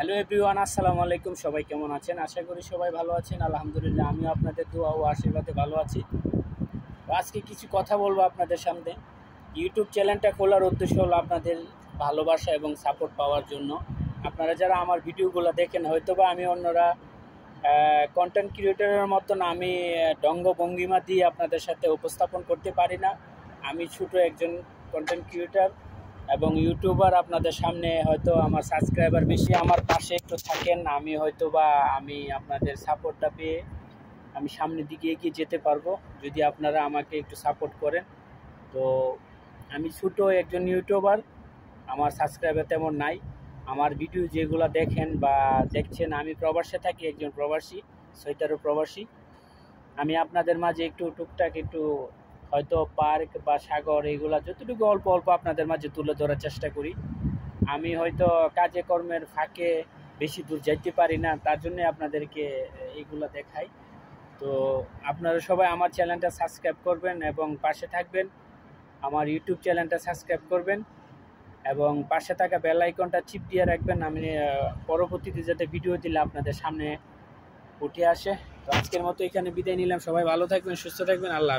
Hello everyone, আসসালামু আলাইকুম। সবাই কেমন আছেন? আশা করি সবাই ভালো আছেন। আলহামদুলিল্লাহ, আমিও আপনাদের দোয়া ও আশীর্বাদে ভালো আছি। তো আজকে কিছু কথা বলবো আপনাদের সামনে। ইউটিউব চ্যানেলটা খোলার উদ্দেশ্য হলো আপনাদের ভালোবাসা এবং সাপোর্ট পাওয়ার জন্য। আপনারা যারা আমার ভিডিওগুলো দেখেন, হয়তোবা আমি অন্যরা কন্টেন্ট ক্রিয়েটরের মতন আমি ডঙ্গ ভঙ্গিমা দিয়ে আপনাদের সাথে উপস্থাপন করতে পারি না। আমি ছোটো একজন কন্টেন্ট ক্রিয়েটর এবং ইউটিউবার। আপনাদের সামনে হয়তো আমার সাবস্ক্রাইবার বেশি, আমার পাশে একটু থাকেন, আমি হয়তো বা আমি আপনাদের সাপোর্টটা পেয়ে আমি সামনের দিকে এগিয়ে যেতে পারবো যদি আপনারা আমাকে একটু সাপোর্ট করেন। তো আমি ছোটো একজন ইউটিউবার, আমার সাবস্ক্রাইবার তেমন নাই। আমার ভিডিও যেগুলো দেখেন বা দেখছেন, আমি প্রবাসে থাকি, একজন প্রবাসী, সৈতারও প্রবাসী। আমি আপনাদের মাঝে একটু টুকটাক একটু হয়তো পার্ক বা সাগর এগুলা যতটুকু অল্প অল্প আপনাদের মাঝে তুলে ধরার চেষ্টা করি। আমি হয়তো কাজে কর্মের ফাঁকে বেশি দূর যাইতে পারি না, তার জন্যে আপনাদেরকে এইগুলো দেখাই। তো আপনারা সবাই আমার চ্যানেলটা সাবস্ক্রাইব করবেন এবং পাশে থাকবেন। আমার ইউটিউব চ্যানেলটা সাবস্ক্রাইব করবেন এবং পাশে থাকা বেল আইকনটা চিপ দিয়ে রাখবেন। আমি পরবর্তীতে যাতে ভিডিও দিলে আপনাদের সামনে উঠে আসে। তো আজকের মতো এখানে বিদায় নিলাম। সবাই ভালো থাকবেন, সুস্থ থাকবেন। আল্লাহ।